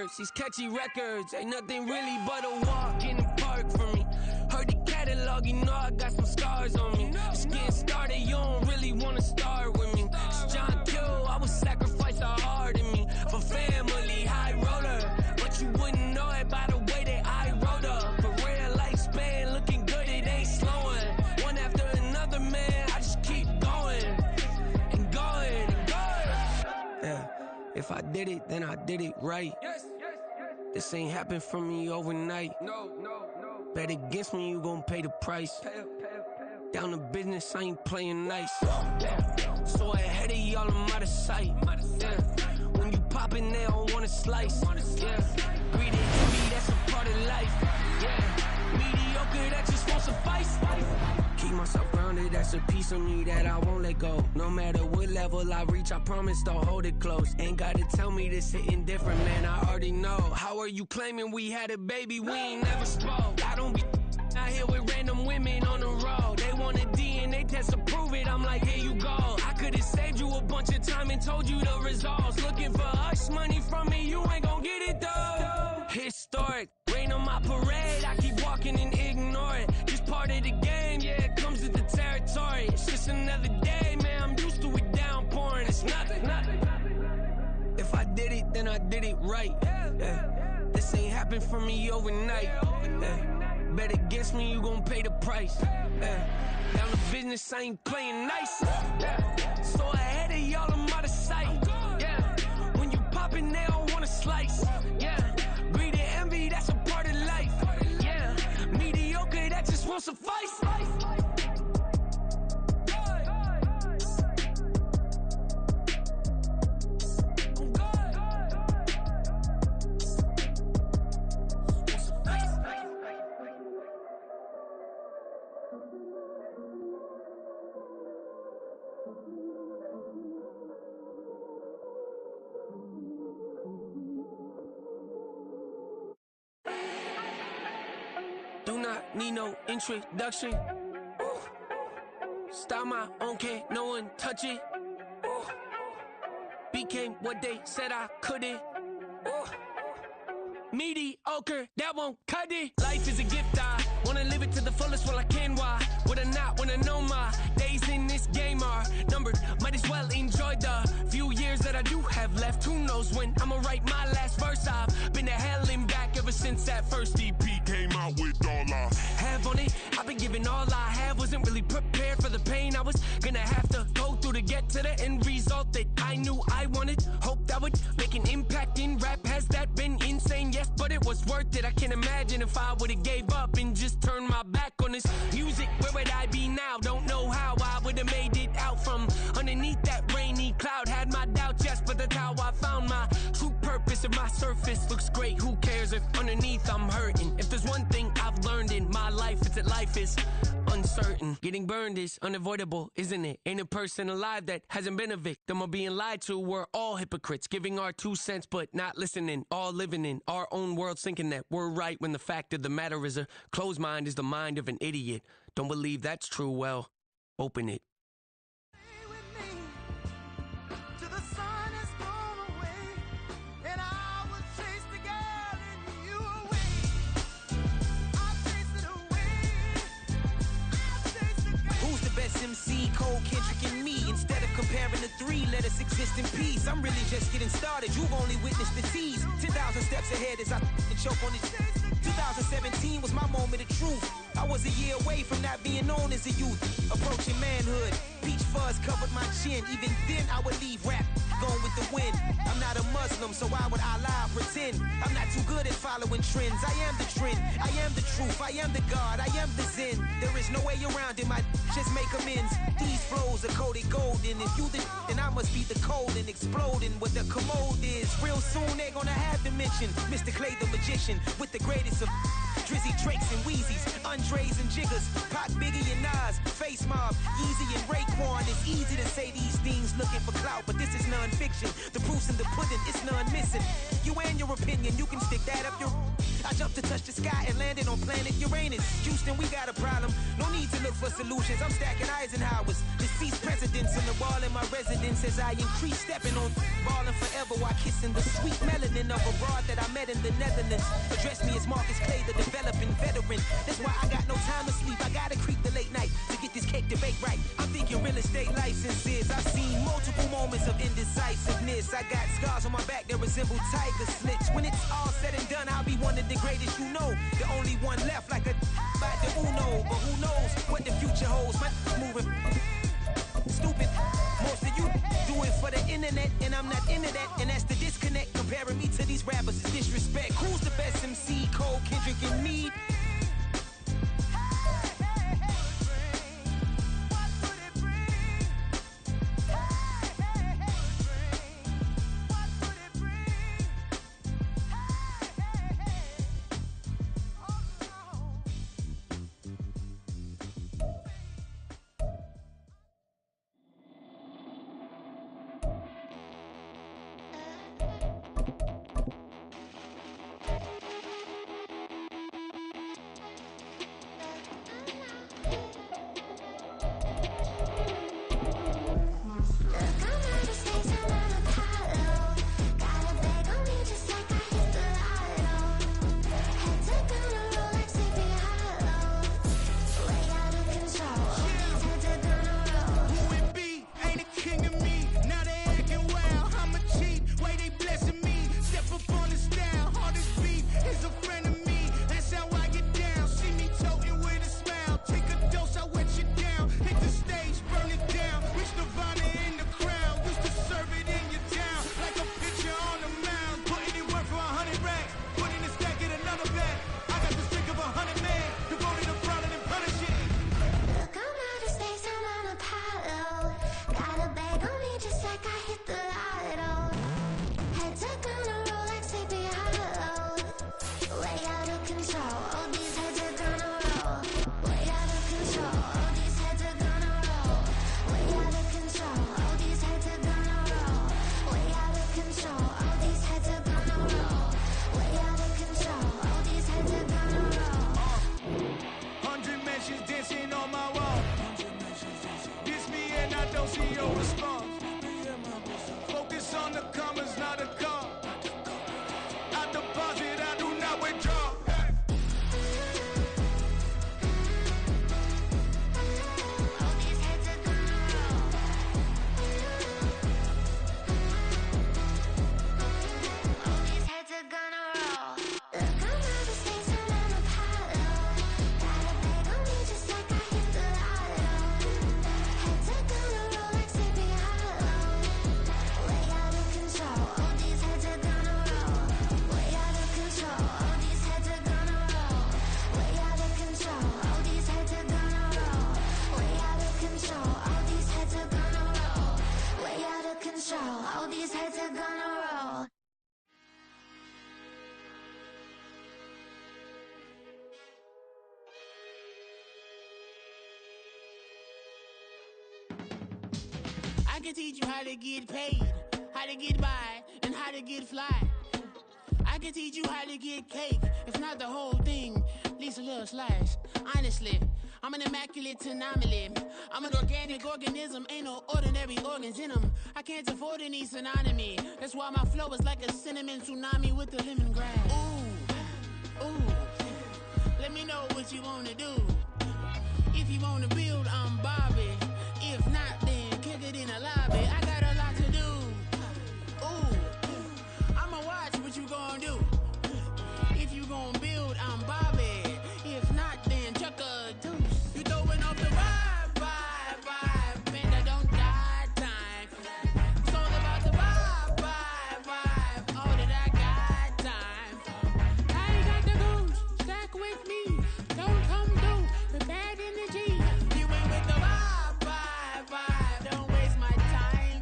words, these catchy records. Ain't nothing really but a walk in the park for me. Heard the catalog, you know I got some scars on me. Just getting started, you don't really wanna start with me. It's John Q, I would sacrifice a heart in me for family, high roller. But you wouldn't know it by the way that I wrote up. For real lifespan, looking good, it ain't slowing. One after another, man, I just keep going and going and going. Yeah, if I did it, then I did it right. This ain't happened for me overnight. No. Bet against me, you gon' pay the price. Down to business, I ain't playing nice. Yeah. So ahead of y'all, I'm out of sight. Yeah. When you poppin', they don't wanna slice. Yeah. Greedy, that's a part of life. Yeah. Mediocre, that just won't suffice. Keep myself grounded, that's a piece of me that I won't let go. No matter what level I reach, I promise to hold it close. Ain't gotta tell me this hitting different, man, I already know. How are you claiming we had a baby, we ain't never spoke? I don't be out here with random women on the road. They want a DNA test to prove it, I'm like, here you go. I could've saved you a bunch of time and told you the results. Looking for hush money from me, you ain't gon' get it though. Historic, rain on my parade, I keep walking and ignore it. Just part of the game, yeah, it comes with the territory. It's just another day, man, I'm used to it downpouring. It's nothing. If I did it, then I did it right. Yeah. This ain't happened for me overnight. Yeah. Bet against me, you gon' pay the price. Yeah. Down to business, I ain't playing nice. Yeah. So ahead of y'all, I'm out of sight. Yeah. When you poppin', they don't wanna slice. Yeah. Greed and envy, that's a part of life. Yeah. Mediocre, that just won't suffice. Do not need no introduction. Ooh. Start my own, can't no one touch it. Ooh. Became what they said I couldn't. Ooh. Mediocre, that won't cut it. Life is a gift, I wanna live it to the fullest while I can. Why would I not wanna know my days in this game are numbered? Might as well enjoy the few years that I do have left. Who knows when I'ma write my last verse? I've been to hell and back ever since that first EP came out with all I have on it. I've been giving all I have, wasn't really prepared for the pain I was gonna have to go through to get to the end result that I knew I wanted. Hope that would make an impact in rap. Has that been insane? Yes, but it was worth it. I can't imagine if I would've gave up and just turned my back on this music. Where would I be now? Don't know how I would've made it out from underneath that rainy cloud. Had my doubts, yes, but that's how I found my true purpose. If my surface looks great, who cares if underneath I'm hurting? If there's one thing I've learned in my life, it's that life is uncertain. Getting burned is unavoidable, isn't it? Ain't a person alive that hasn't been a victim of being lied to. We're all hypocrites, giving our 2 cents but not listening. All living in our own world, thinking that we're right when the fact of the matter is a closed mind is the mind of an idiot. Don't believe that's true? Well, open it. MC, Cole, Kendrick, and me. Instead of comparing the three, let us exist in peace. I'm really just getting started. You've only witnessed the tease. 10,000 steps ahead as I choke on this. 2017 was my moment of truth. I was a year away from not being known as a youth. Approaching manhood. Peach fuzz covered my chin. Even then, I would leave rap going with the wind. I'm not a Muslim, so why would I lie or pretend? I'm not too good at following trends. I am the trend. I am the truth. I am the God. I am the Zen. There is no way around it. My just make amends. These flows are coated golden. If you then I must be the cold and exploding what the commode is. Real soon they're gonna have to mention Mr. Clay the magician with the greatest of Drizzy, Drakes, and Wheezies, Andres and Jiggers, Pac, Biggie, and Nas, Face Mob, Yeezy, and Raekwon. It's easy to say these things looking for clout, but this is non-fiction. The proof's in the pudding, it's none missing. You and your opinion, you can stick that up your... I jumped to touch the sky and landed on planet Uranus. Houston, we got a problem. No need to look for solutions. I'm stacking Eisenhowers. Deceased presidents on the wall in my residence as I increase stepping on balling forever while kissing the sweet melanin of a broad that I met in the Netherlands. Address me as Marcus Clay, the developing veteran. That's why I got no time to sleep. I gotta creep the late night to get this cake debate right. I'm thinking real estate licenses. I've seen multiple moments of indecisiveness. I got scars on my back that resemble tiger slits. When it's all said and done, I'll be one of the greatest you know. The only one left like a by the Uno. But who knows what the future holds? My moving stupid. Most of you do it for the internet, and I'm not into that. And that's the disconnect. Comparing me to these rappers is disrespect. Who's the best MC? Cole, Kendrick, and me? I can teach you how to get paid, how to get by, and how to get fly. I can teach you how to get cake, if not the whole thing, at least a little slice. Honestly, I'm an immaculate anomaly. I'm an organic organism, ain't no ordinary organs in them. I can't afford any synonymy. That's why my flow is like a cinnamon tsunami with the lemongrass. Ooh, ooh, let me know what you wanna do. If you wanna build, I'm Bobby. If not, then kick it in the lobby. I got a lot to do. Ooh, I'ma watch what you gon' do. If you gon' build, I'm Bobby. If not, then chuck a deuce. You throwing off the vibe, and I don't got time. It's all about the vibe, all that I got time. I ain't got the goose, stack with me. Don't come through the bad energy. You ain't with the vibe, don't waste my time.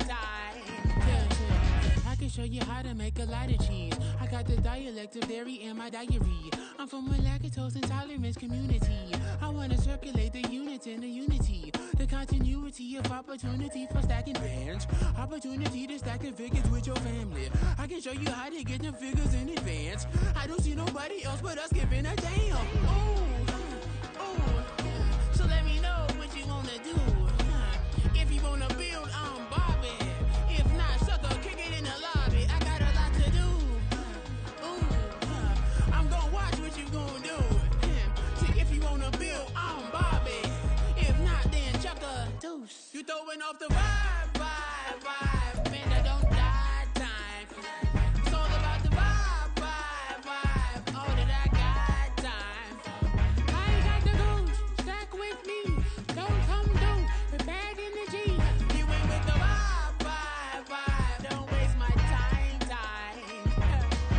Yeah. I can show you how to make a lot of cheese. I got the dialect of dairy in my diary. I'm from a lactose intolerance community. I wanna circulate the units in the unity. The continuity of opportunity for stacking bands. Opportunity to stack the figures with your family. I can show you how to get them figures in advance. I don't see nobody nobody else but us giving a damn. So let me know what you wanna do. If you wanna build on Bobby, if not, sucker, kick it in the lobby. I got a lot to do. I'm gonna watch what you gonna do. See if you wanna build on Bobby, if not, then chuck a deuce. You throwing off the vibe, man, I don't die time. It's all about the vibe, all that I got time. I ain't got the goose, stack with me. Don't come through with bad energy. You ain't with the vibe, don't waste my time.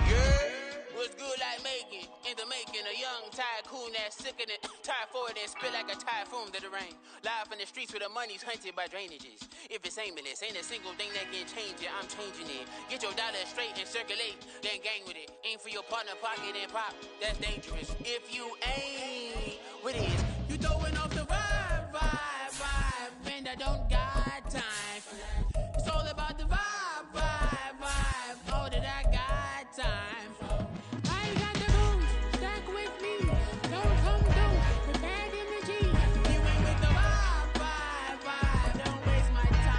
Yeah, what's good like making, in the making, a young tycoon that's sick in it. Tire forward and spit like a typhoon to the rain. Live in the streets where the money's hunted by drainages. If it's aimless, ain't a single thing that can change it. I'm changing it. Get your dollar straight and circulate, then gang with it. Aim for your partner, pocket and pop. That's dangerous. If you ain't what is, you throwing off the vibe, man, I don't got time. It's all about the vibe, all that I got time. I ain't got the rules, stack with me. Don't come through with bad energy. You ain't with the vibe, don't waste my time.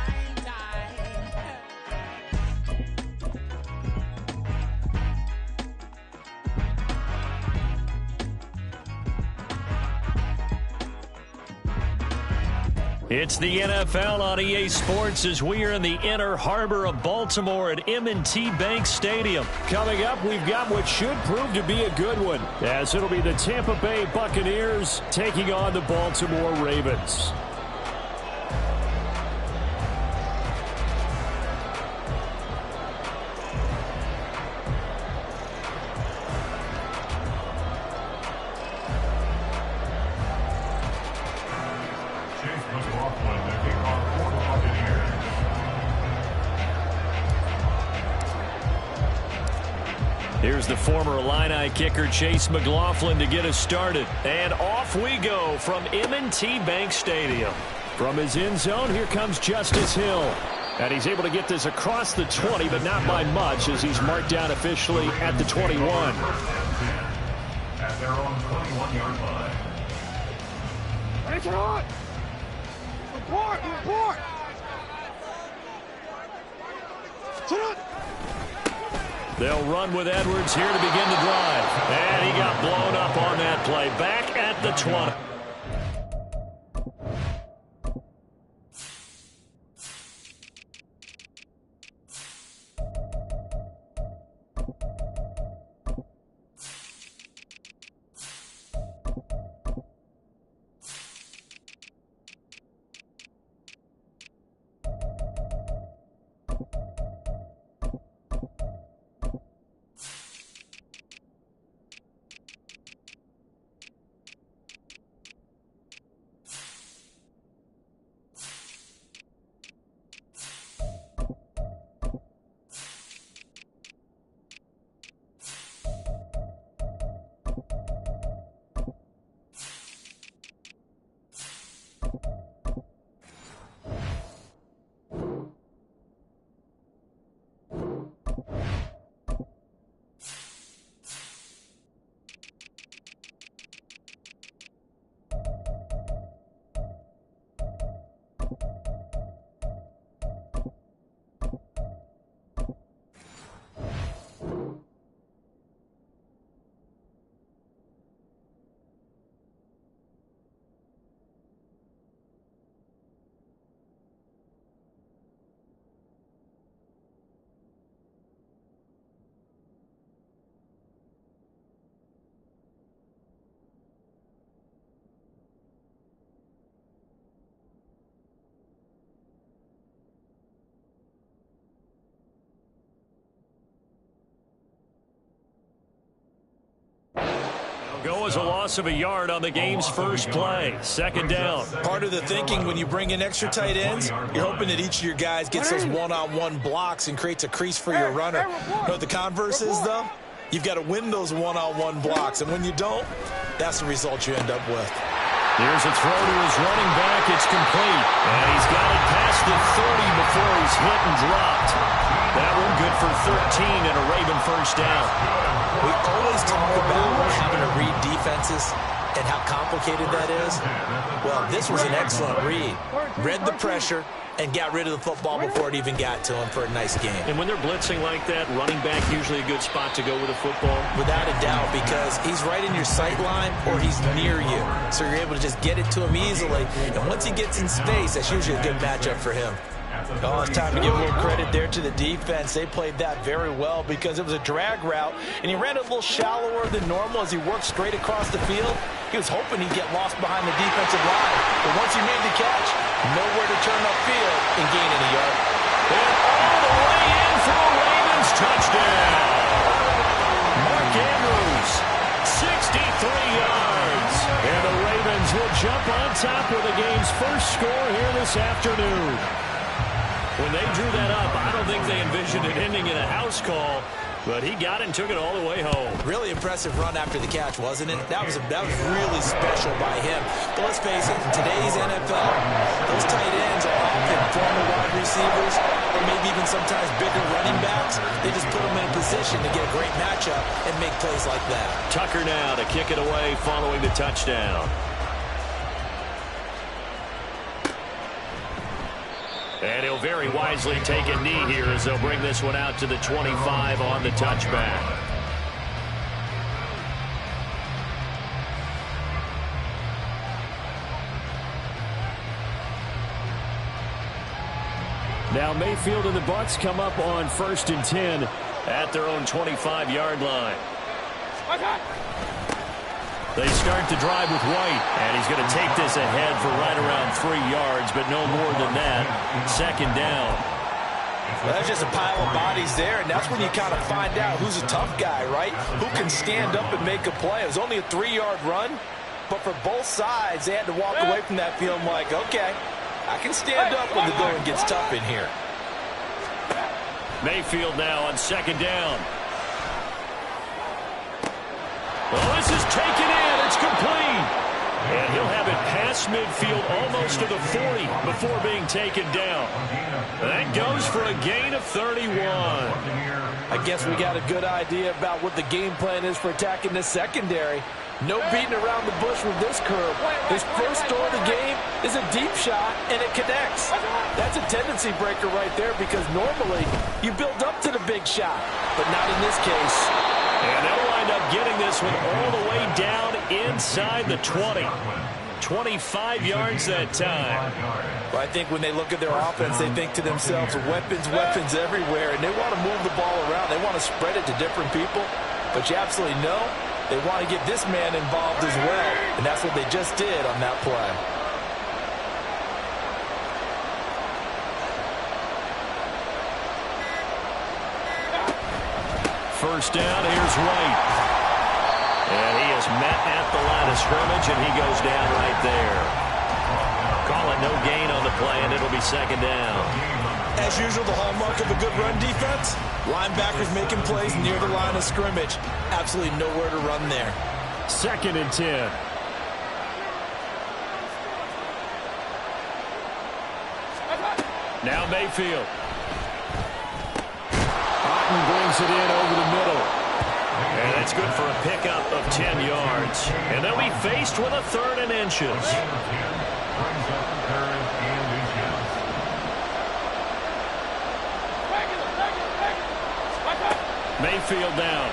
It's the NFL on EA Sports as we are in the inner harbor of Baltimore at M&T Bank Stadium. Coming up, we've got what should prove to be a good one, as it'll be the Tampa Bay Buccaneers taking on the Baltimore Ravens. Here's the former Illini kicker Chase McLaughlin to get us started. And off we go from M&T Bank Stadium. From his end zone, here comes Justice Hill. And he's able to get this across the 20, but not by much, as he's marked down officially at the 21. At their own 21-yard line. Take it on! Report! They'll run with Edwards here to begin the drive. And he got blown up on that play. Back at the 20. Go as a loss of a yard on the game's first play. Second down. Part of the thinking when you bring in extra tight ends, you're hoping that each of your guys gets those one-on-one blocks and creates a crease for your runner. You know what the converse is, though? You've got to win those one-on-one blocks, and when you don't, that's the result you end up with. Here's a throw to his running back. It's complete. And he's got it past the 30 before he's hit and dropped. That one good for 13 and a Raven first down. We always talk about defenses and how complicated that is? Well, this was an excellent read. Read the pressure and got rid of the football before it even got to him for a nice game. And when they're blitzing like that, running back usually a good spot to go with a football? Without a doubt, because he's right in your sight line or he's near you. So you're able to just get it to him easily. And once he gets in space, that's usually a good matchup for him. Oh, it's time to give a little credit there to the defense. They played that very well because it was a drag route, and he ran a little shallower than normal as he worked straight across the field. He was hoping he'd get lost behind the defensive line. But once he made the catch, nowhere to turn upfield and gain any yard. And all the way in for a Ravens touchdown. Mark Andrews, 63 yards. And the Ravens will jump on top with the game's first score here this afternoon. When they drew that up, I don't think they envisioned it ending in a house call, but he got it and took it all the way home. Really impressive run after the catch, wasn't it? That was really special by him. But let's face it, in today's NFL, those tight ends are often former wide receivers or maybe even sometimes bigger running backs. They just put them in a position to get a great matchup and make plays like that. Tucker now to kick it away following the touchdown. And he'll very wisely take a knee here as they'll bring this one out to the 25 on the touchback. Now Mayfield and the Bucs come up on 1st and 10 at their own 25-yard line. They start the drive with White, and he's going to take this ahead for right around 3 yards, but no more than that. 2nd down. Well, that's just a pile of bodies there, and that's when you kind of find out who's a tough guy, right? Who can stand up and make a play. It was only a 3-yard run, but for both sides, they had to walk away from that feeling like, okay, I can stand up when the going gets tough in here. Mayfield now on 2nd down. Well, this is taken in. It's complete. And he'll have it past midfield almost to the 40 before being taken down. That goes for a gain of 31. I guess we got a good idea about what the game plan is for attacking this secondary. No beating around the bush with this curve. His first throw of the game is a deep shot, and it connects. That's a tendency breaker right there because normally you build up to the big shot, but not in this case. And they'll wind up getting this one all the way down inside the 20. 25 yards that time. Well, I think when they look at their offense, they think to themselves, weapons, weapons everywhere, and they want to move the ball around. They want to spread it to different people, but you absolutely know they want to get this man involved as well, and that's what they just did on that play. First down, here's White. And he is met at the line of scrimmage, and he goes down right there. Call it no gain on the play, and it'll be 2nd down. As usual, the hallmark of a good run defense, linebackers making plays near the line of scrimmage. Absolutely nowhere to run there. 2nd and 10. Now Mayfield. Otten brings it in over the middle. And that's good for a pickup of 10 yards. And they'll be faced with a 3rd and inches. Mayfield down.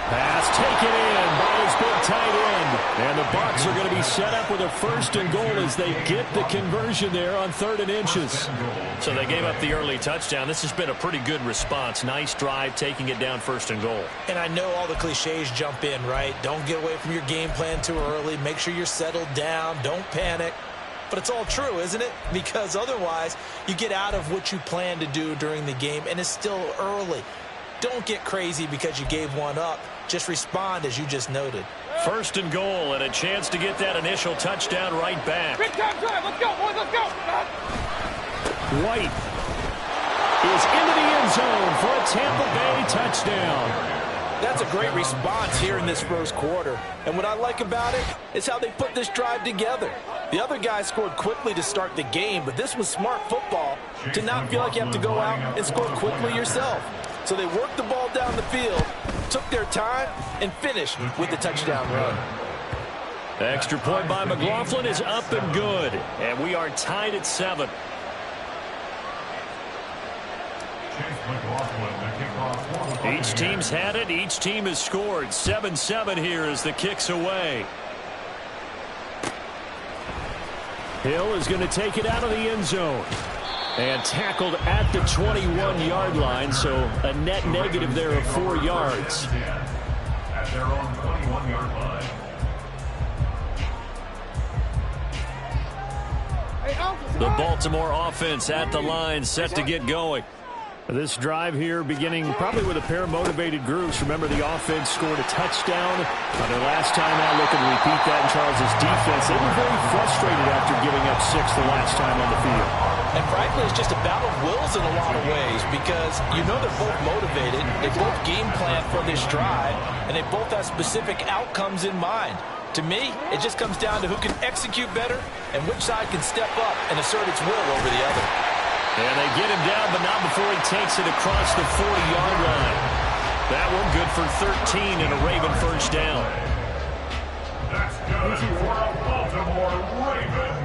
Pass taken in by his big tight end. And the Bucs are going to be set up with a 1st and goal as they get the conversion there on 3rd and inches. So they gave up the early touchdown. This has been a pretty good response. Nice drive, taking it down 1st and goal. And I know all the cliches jump in, right? Don't get away from your game plan too early. Make sure you're settled down. Don't panic. But it's all true, isn't it? Because otherwise, you get out of what you plan to do during the game, and it's still early. Don't get crazy because you gave one up. Just respond as you just noted. 1st and goal and a chance to get that initial touchdown right back. Big time drive. Let's go, boys. Let's go. White is into the end zone for a Tampa Bay touchdown. That's a great response here in this first quarter. And what I like about it is how they put this drive together. The other guys scored quickly to start the game, but this was smart football to not feel like you have to go out and score quickly yourself. So they worked the ball down the field, took their time and finished with the touchdown run. Extra point by McLaughlin is up and good. And we are tied at 7. Each team's had it. Each team has scored. 7-7 here as the kick's away. Hill is going to take it out of the end zone. And tackled at the 21-yard line, so a net negative there of 4 yards. At their own 21-yard line. The Baltimore offense at the line, set to get going. This drive here beginning probably with a pair of motivated groups. Remember, the offense scored a touchdown on their last time out. Looking to repeat that in Charles' defense. They were very frustrated after giving up 6 the last time on the field. And frankly, it's just a battle of wills in a lot of ways because you know they're both motivated. They both game plan for this drive, and they both have specific outcomes in mind. To me, it just comes down to who can execute better and which side can step up and assert its will over the other. And they get him down, but not before he takes it across the 40-yard line. That one good for 13 and a Raven first down. That's good for a Baltimore Raven.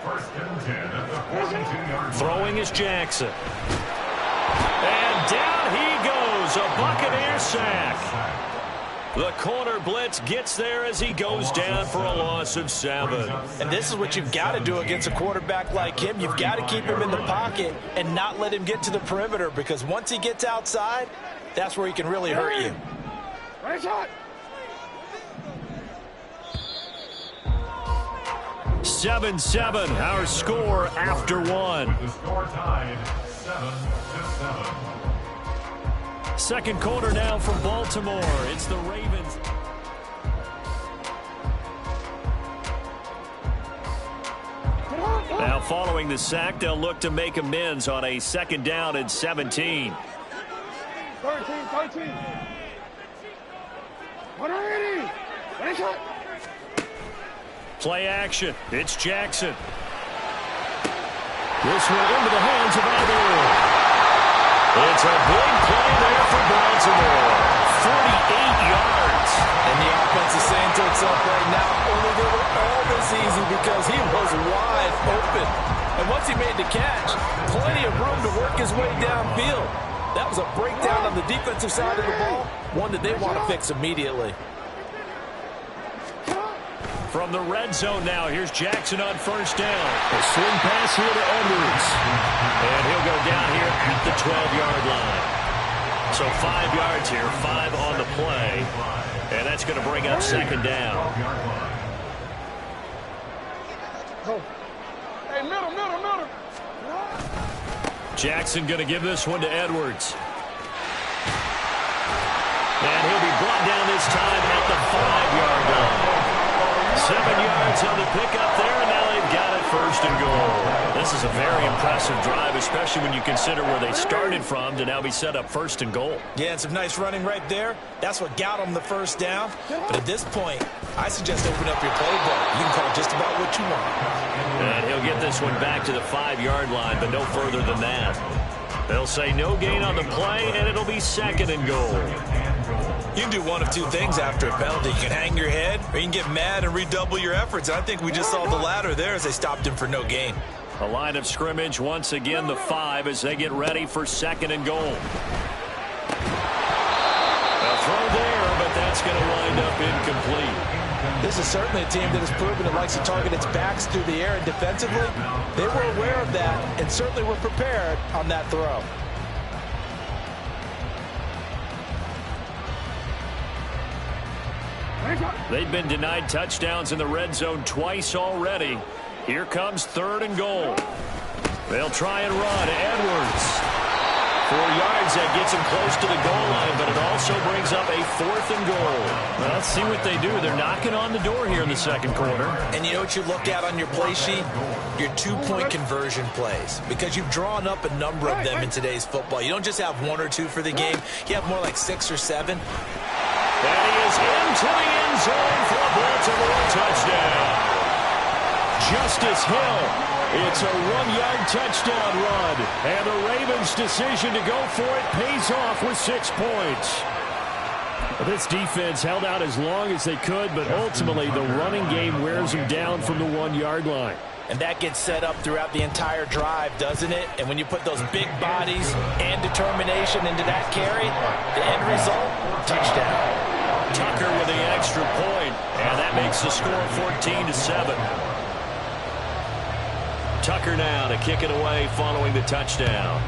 First and 10 at the 42-yard line. Throwing is Jackson. And down he goes, a Buccaneer sack. The corner blitz gets there as he goes down for a loss of 7. And this is what you've got to do against a quarterback like him. You've got to keep him in the pocket and not let him get to the perimeter because once he gets outside, that's where he can really hurt you. 7-7, our score after 1. The score tied 7-7. Second quarter now from Baltimore. It's the Ravens. Now following the sack, they'll look to make amends on a second down and 17. 13. Play action. It's Jackson. This one into the hands of Aguilar. It's a big play there for Baltimore. 48 yards. And the offense is saying to itself right now, only they were all this easy because he was wide open. And once he made the catch, plenty of room to work his way downfield. That was a breakdown on the defensive side of the ball, one that they want to fix immediately. From the red zone now, here's Jackson on first down. A swing pass here to Edwards. And he'll go down here at the 12-yard line. So 5 yards here, 5 on the play. And that's going to bring up second down. Hey, middle. Jackson going to give this one to Edwards. And he'll be brought down this time at the 5-yard line. 7 yards on the pickup there, and now they've got it first and goal. This is a very impressive drive, especially when you consider where they started from to now be set up first and goal. Yeah, and some nice running right there. That's what got them the first down. But at this point, I suggest open up your playbook. You can call just about what you want. And he'll get this one back to the 5-yard line, but no further than that. They'll say no gain on the play, and it'll be second and goal. You can do one of two things after a penalty. You can hang your head, or you can get mad and redouble your efforts. I think we just saw the latter there as they stopped him for no gain. A line of scrimmage, once again the 5 as they get ready for second and goal. A throw there, but that's going to wind up incomplete. This is certainly a team that has proven it likes to target its backs through the air, and defensively, they were aware of that and certainly were prepared on that throw. They've been denied touchdowns in the red zone twice already. Here comes third and goal. They'll try and run. Edwards. 4 yards, that gets him close to the goal line, but it also brings up a fourth and goal. Well, let's see what they do. They're knocking on the door here in the second quarter. And you know what you look at on your play sheet? Your 2-point conversion plays. Because you've drawn up a number of them in today's football. You don't just have 1 or 2 for the game. You have more like 6 or 7. And he is into the end zone for a Baltimore touchdown. Justice Hill It's a one-yard touchdown run. And the Ravens' decision to go for it pays off with 6 points. This defense held out as long as they could, but ultimately the running game wears them down from the 1-yard line. And that gets set up throughout the entire drive, doesn't it? And when you put those big bodies and determination into that carry, the end result, touchdown. Tucker with the extra point, and that makes the score 14-7. Tucker now to kick it away following the touchdown.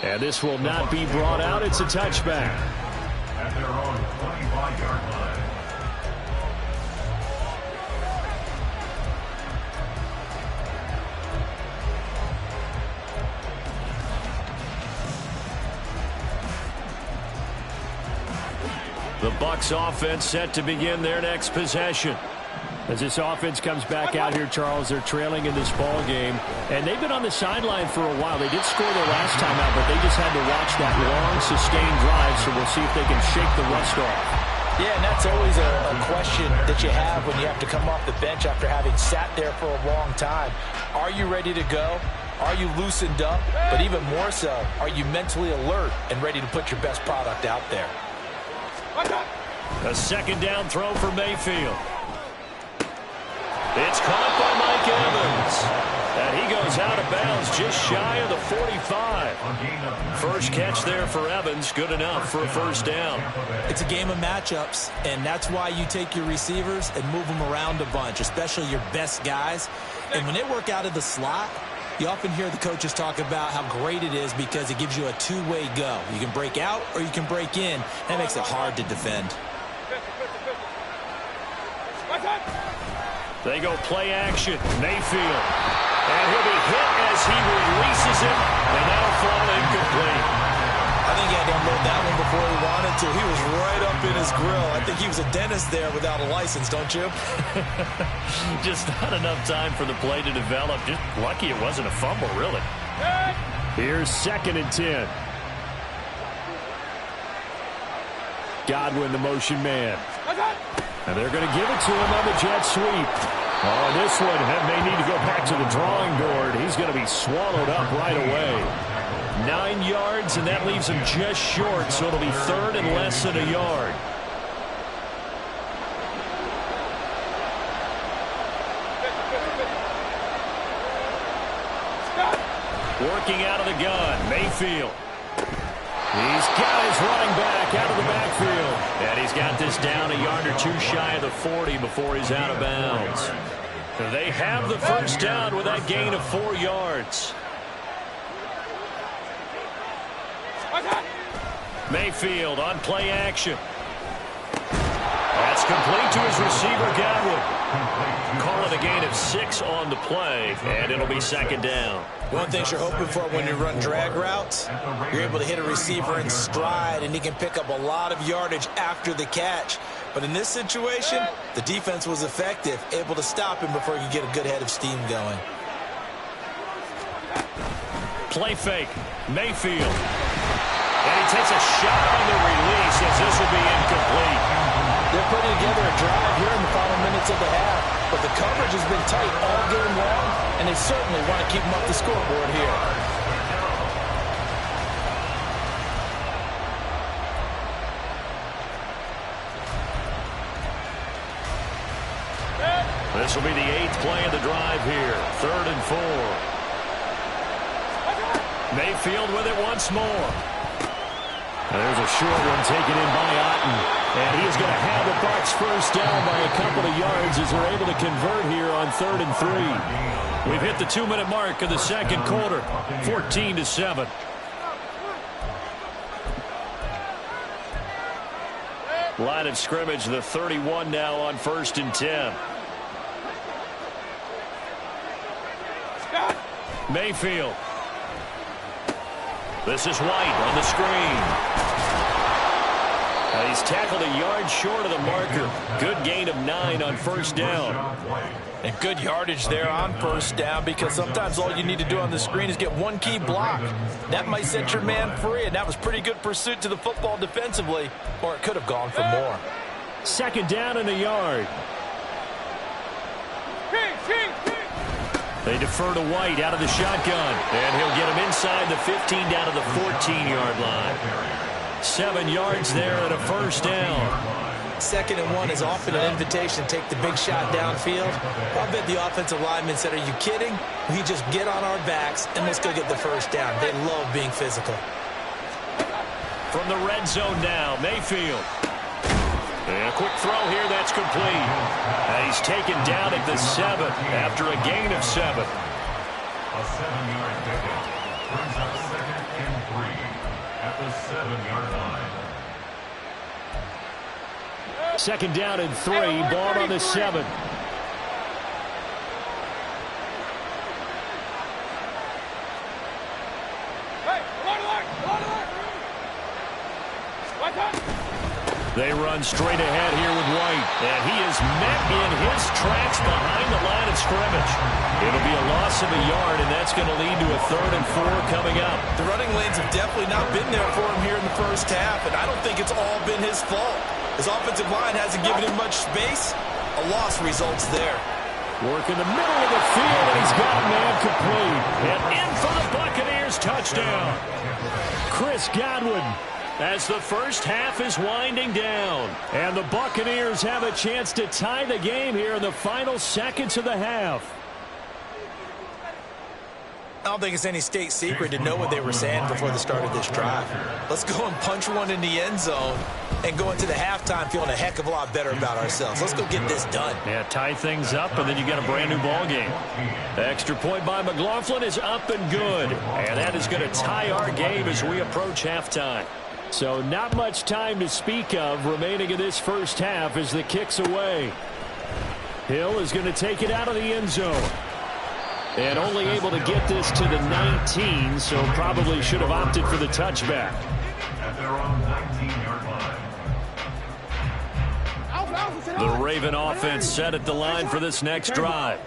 And this will not be brought out. It's a touchback. At their own 25-yard line. The Bucs offense set to begin their next possession. As this offense comes back out here, Charles, they're trailing in this ball game, and they've been on the sideline for a while. They did score their last time out, but they just had to watch that long, sustained drive, so we'll see if they can shake the rust off. Yeah, and that's always a question that you have when you have to come off the bench after having sat there for a long time. Are you ready to go? Are you loosened up? But even more so, are you mentally alert and ready to put your best product out there? A second down throw for Mayfield. It's caught by Mike Evans. And he goes out of bounds just shy of the 45. First catch there for Evans. Good enough for a first down. It's a game of matchups, and that's why you take your receivers and move them around a bunch, especially your best guys. And when they work out of the slot, you often hear the coaches talk about how great it is because it gives you a two-way go. You can break out or you can break in. That makes it hard to defend. They go play action. Mayfield. And he'll be hit as he releases it. And that'll fall incomplete. I think he had to unload that one before he wanted to. He was right up in his grill. I think he was a dentist there without a license, don't you? Just not enough time for the play to develop. Just lucky it wasn't a fumble, really. Here's 2nd and 10. Godwin, the motion man. And they're going to give it to him on the jet sweep. Oh, this one may need to go back to the drawing board. He's going to be swallowed up right away. 9 yards, and that leaves him just short, so it'll be 3rd and less than a yard. Working out of the gun, Mayfield. He's got his running back out of the backfield. And he's got this down a yard or two shy of the 40 before he's out of bounds. They have the first down with that gain of 4 yards. Mayfield on play action. That's complete to his receiver, Godwin. Calling a gain of 6 on the play, and it'll be 2nd down. One thing you're hoping for when you run drag routes, you're able to hit a receiver in stride, and he can pick up a lot of yardage after the catch. But in this situation, the defense was effective, able to stop him before he could get a good head of steam going. Play fake, Mayfield. And he takes a shot on the release as this will be incomplete. They're putting together a drive here in the final minutes of the half, but the coverage has been tight all game long, and they certainly want to keep them up the scoreboard here. This will be the 8th play of the drive here. 3rd and 4. Mayfield with it once more. And there's a short one taken in by Otten. And he is going to have the Bucs first down by a couple of yards as they're able to convert here on 3rd and 3. We've hit the 2-minute mark of the second quarter. 14-7. Line of scrimmage, the 31 now on 1st and 10. Mayfield. This is White on the screen. He's tackled a yard short of the marker. Good gain of 9 on 1st down. And good yardage there on 1st down because sometimes all you need to do on the screen is get one key block. That might set your man free, and that was pretty good pursuit to the football defensively, or it could have gone for more. Second down and a yard. They defer to White out of the shotgun. And he'll get him inside the 15 down to the 14-yard line. 7 yards there and a first down. 2nd and 1 is often an invitation to take the big shot downfield. I bet the offensive lineman said, are you kidding? We just get on our backs and let's go get the first down. They love being physical. From the red zone now, Mayfield. And a quick throw here, that's complete. And he's taken down at the 7 after a gain of 7. A 7-yard pickup brings up 2nd and 3 at the 7-yard line. 2nd down and 3, ball on the 7. They run straight ahead here with White. And he is met in his tracks behind the line of scrimmage. It'll be a loss of a yard, and that's going to lead to a 3rd and 4 coming up. The running lanes have definitely not been there for him here in the first half, and I don't think it's all been his fault. His offensive line hasn't given him much space. A loss results there. Work in the middle of the field, and he's got a man complete. And in for the Buccaneers touchdown. Chris Godwin. As the first half is winding down. And the Buccaneers have a chance to tie the game here in the final seconds of the half. I don't think it's any state secret to know what they were saying before the start of this drive. Let's go and punch one in the end zone and go into the halftime feeling a heck of a lot better about ourselves. Let's go get this done. Yeah, tie things up, and then you got a brand new ball game. The extra point by McLaughlin is up and good. And that is going to tie our game as we approach halftime. So not much time to speak of remaining in this first half as the kick's away. Hill is going to take it out of the end zone. And only able to get this to the 19, so probably should have opted for the touchback. At their own 19-yard line. The Raven offense set at the line for this next drive.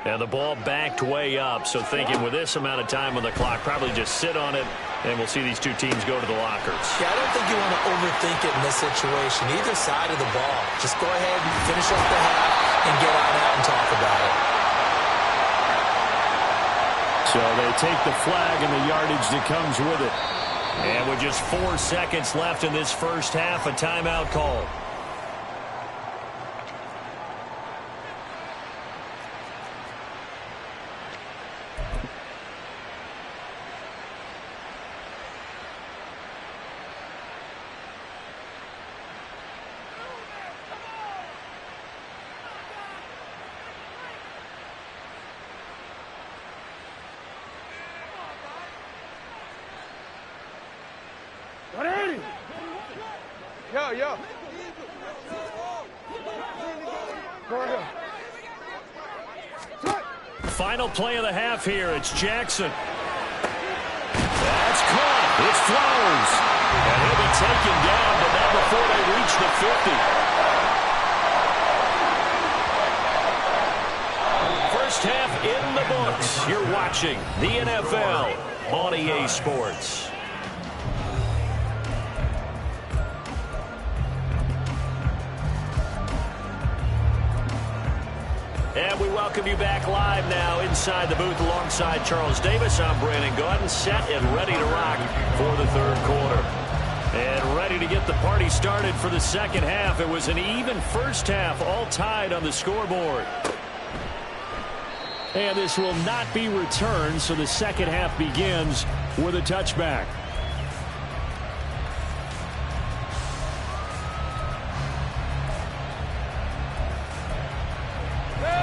And the ball backed way up, so thinking with this amount of time on the clock, probably just sit on it, and we'll see these two teams go to the lockers. Yeah, I don't think you want to overthink it in this situation. Either side of the ball. Just go ahead and finish off the half and get on out and talk about it. So they take the flag and the yardage that comes with it. And with just 4 seconds left in this first half, a timeout call. Yo. Final play of the half here. It's Jackson. That's caught. It's Flowers. And he'll be taken down, but not before they reach the 50. First half in the books. You're watching the NFL on EA Sports. And we welcome you back live now inside the booth alongside Charles Davis. I'm Brandon Gaudin, set and ready to rock for the third quarter. And ready to get the party started for the second half. It was an even first half, all tied on the scoreboard. And this will not be returned, so the second half begins with a touchback.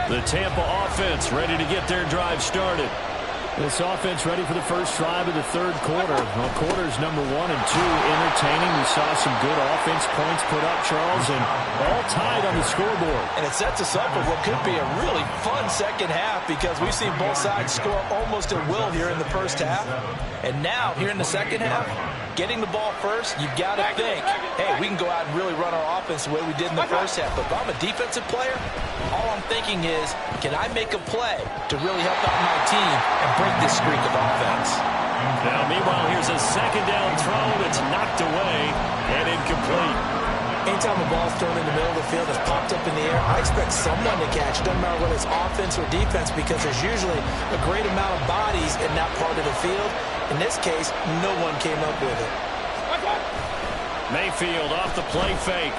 The Tampa offense ready to get their drive started. This offense ready for the first drive of the third quarter. Well, quarters number 1 and 2 entertaining. We saw some good offense points put up, Charles, and all tied on the scoreboard. And it sets us up for what could be a really fun second half because we've seen both sides score almost at will here in the first half. And now, here in the second half, getting the ball first, you've got to think, hey, we can go out and really run our offense the way we did in the first half. But if I'm a defensive player, all I'm thinking is, can I make a play to really help out my team and break this streak of offense? Now, meanwhile, here's a second down throw that's knocked away and incomplete. Anytime a ball's thrown in the middle of the field that's popped up in the air, I expect someone to catch it. Doesn't matter whether it's offense or defense, because there's usually a great amount of bodies in that part of the field. In this case, no one came up with it. Mayfield off the play fake.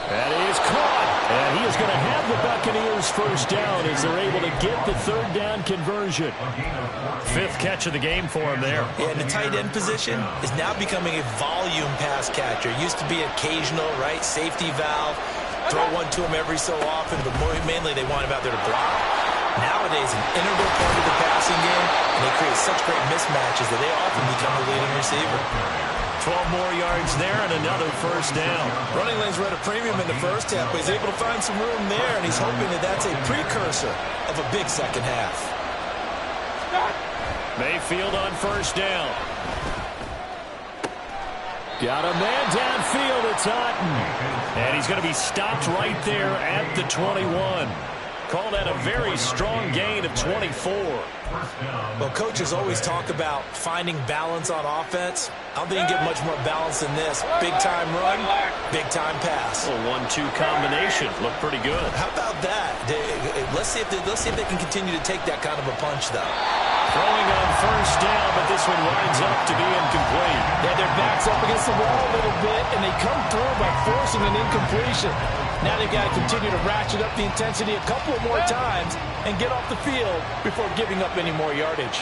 That is caught. And he is going to have the Buccaneers first down as they're able to get the third down conversion. Fifth catch of the game for him there. Yeah, and the tight end position is now becoming a volume pass catcher. It used to be occasional, right? Safety valve. Throw one to him every so often, but mainly they want him out there to block. Nowadays, an integral part of the passing game, and they create such great mismatches that they often become the leading receiver. 12 more yards there and another first down. Running lanes were at a premium in the first half, but he's able to find some room there, and he's hoping that that's a precursor of a big second half. Mayfield on first down. Got a man downfield. It's Otten. And he's going to be stopped right there at the 21. Called that a very strong gain of 24. Well, coaches always talk about finding balance on offense. I don't think you can get much more balance than this. Big-time run, big-time pass. A 1-2 combination. Looked pretty good. How about that? Let's see if they can continue to take that kind of a punch, though. Throwing on first down, but this one winds up to be incomplete. Yeah, their back's up against the wall a little bit, and they come through by forcing an incompletion. Now they've got to continue to ratchet up the intensity a couple of more times and get off the field before giving up any more yardage.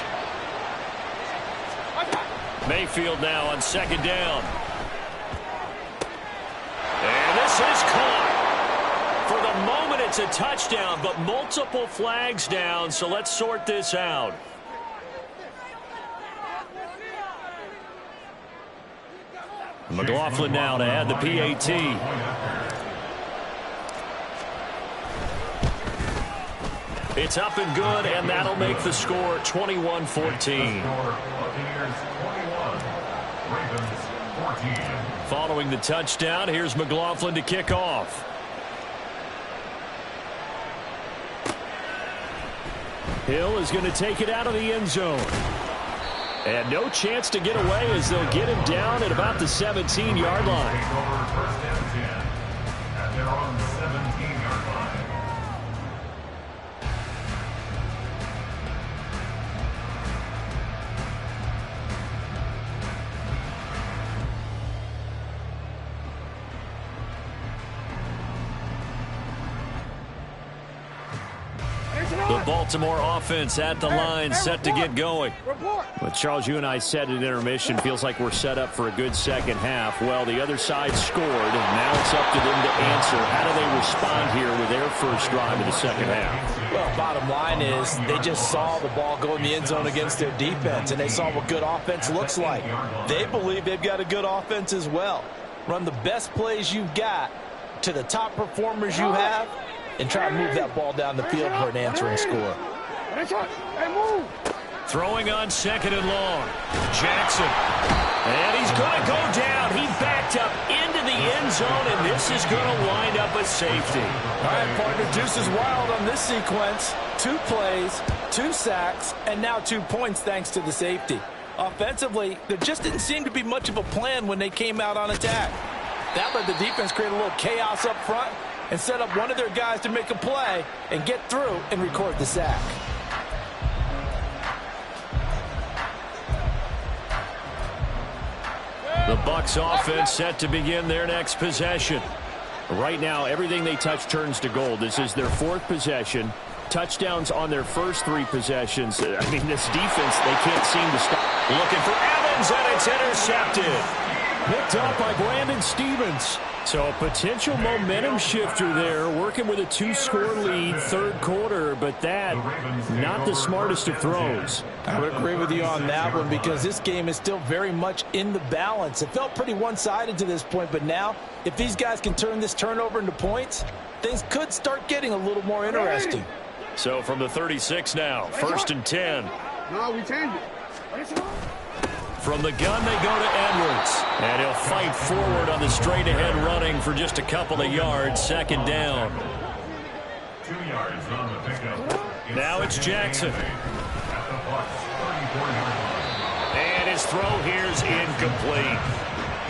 Mayfield now on second down. And this is caught. For the moment, it's a touchdown, but multiple flags down, so let's sort this out. McLaughlin now to add the PAT. It's up and good, and that'll make the score 21-14. Following the touchdown, here's McLaughlin to kick off. Hill is going to take it out of the end zone. And no chance to get away as they'll get him down at about the 17-yard line. And they're on the 17-yard line. The Baltimore offense at the line, set to get going. But Charles, you and I said at intermission, feels like we're set up for a good second half. Well, the other side scored, and now it's up to them to answer. How do they respond here with their first drive of the second half? Well, bottom line is they just saw the ball go in the end zone against their defense, and they saw what good offense looks like. They believe they've got a good offense as well. Run the best plays you've got to the top performers you have, and try to move that ball down the field for an answering score. Throwing on second and long. Jackson. And he's going to go down. He backed up into the end zone, and this is going to wind up a safety. All right, partner, Deuce is wild on this sequence. 2 plays, 2 sacks, and now 2 points thanks to the safety. Offensively, there just didn't seem to be much of a plan when they came out on attack. That let the defense create a little chaos up front and set up one of their guys to make a play and get through and record the sack. The Bucs offense set to begin their next possession. Right now, everything they touch turns to gold. This is their 4th possession. Touchdowns on their first 3 possessions. I mean, this defense, they can't seem to stop. Looking for Evans, and it's intercepted. Picked up by Brandon Stevens. So a potential momentum shifter there, working with a 2-score lead, 3rd quarter, but that, not the smartest of throws. I would agree with you on that one because this game is still very much in the balance. It felt pretty one-sided to this point, but now, if these guys can turn this turnover into points, things could start getting a little more interesting. So from the 36 now, 1st and 10. No, we changed it. From the gun, they go to Edwards. And he'll fight forward on the straight-ahead running for just a couple of yards. 2nd down. 2 yards on the pickup. Now it's Jackson. And his throw here's incomplete.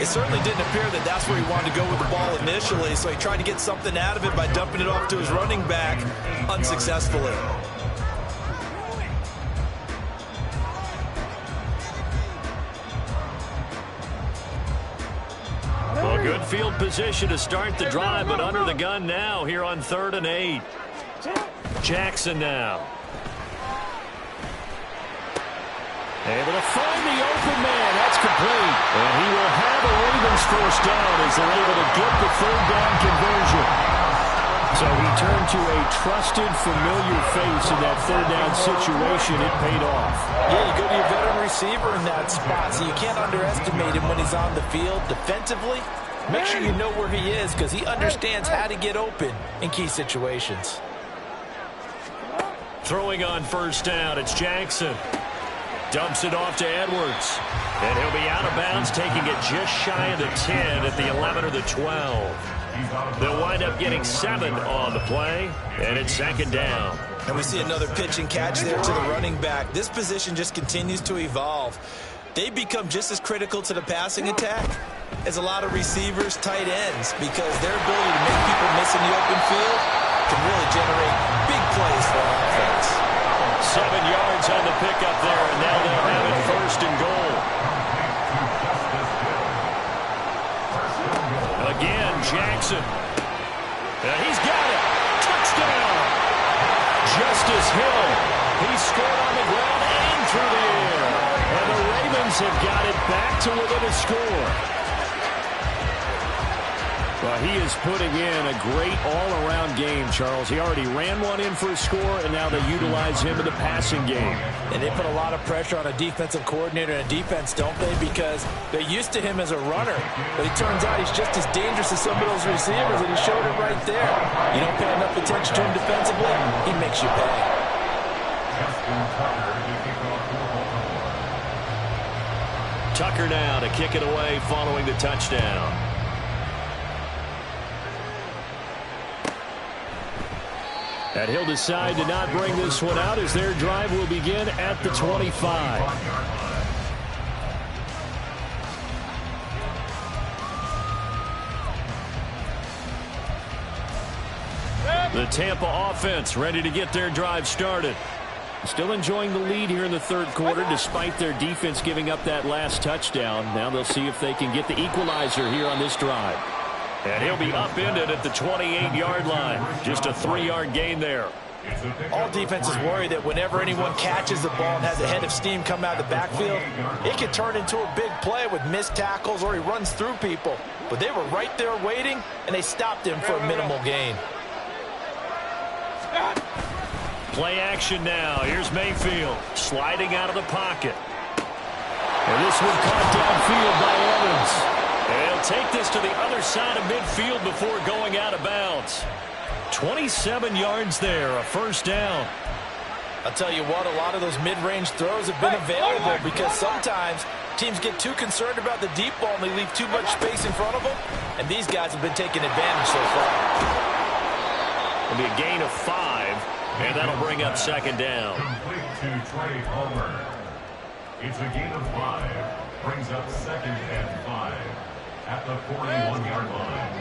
It certainly didn't appear that that's where he wanted to go with the ball initially, so he tried to get something out of it by dumping it off to his running back unsuccessfully. Well, good field position to start the drive, but under the gun now here on 3rd and 8. Jackson now. Able to find the open man. That's complete. And he will have a Ravens first down as they're able to get the 3rd down conversion. So he turned to a trusted, familiar face in that 3rd down situation. It paid off. Yeah, you go to your veteran receiver in that spot, so you can't underestimate him when he's on the field. Defensively, make sure you know where he is because he understands how to get open in key situations. Throwing on first down, it's Jackson. Dumps it off to Edwards. And he'll be out of bounds, taking it just shy of the 10 at the 11 or the 12. They'll wind up getting 7 on the play, and it's 2nd down. And we see another pitch and catch there to the running back. This position just continues to evolve. They become just as critical to the passing attack as a lot of receivers, tight ends, because their ability to make people miss in the open field can really generate big plays for an offense. 7 yards on the pickup there, and now they'll have it 1st and goal. Again, Jackson. And he's got it. Touchdown. Justice Hill. He scored on the ground and through the air. And the Ravens have got it back to within a score. Well, he is putting in a great all-around game, Charles. He already ran one in for a score, and now they utilize him in the passing game. And they put a lot of pressure on a defensive coordinator and a defense, don't they? Because they're used to him as a runner. But it turns out he's just as dangerous as some of those receivers, and he showed it right there. You don't pay enough attention to him defensively, he makes you pay. Tucker now to kick it away following the touchdown. And he'll decide to not bring this one out as their drive will begin at the 25. The Tampa offense ready to get their drive started. Still enjoying the lead here in the 3rd quarter despite their defense giving up that last touchdown. Now they'll see if they can get the equalizer here on this drive. And he'll be upended at the 28-yard line. Just a 3-yard gain there. All defenses worry that whenever anyone catches the ball and has a head of steam come out of the backfield, it can turn into a big play with missed tackles or he runs through people. But they were right there waiting, and they stopped him for a minimal gain. Play action now. Here's Mayfield sliding out of the pocket. And this one caught downfield by Evans. And he'll take this to the other side of midfield before going out of bounds. 27 yards there, a 1st down. I'll tell you what, a lot of those mid-range throws have been available because sometimes teams get too concerned about the deep ball and they leave too much space in front of them, and these guys have been taking advantage so far. It'll be a gain of 5, and that'll bring up 2nd down. Complete to Trey Palmer. It's a gain of 5. Brings up 2nd and 5 at the 41-yard line.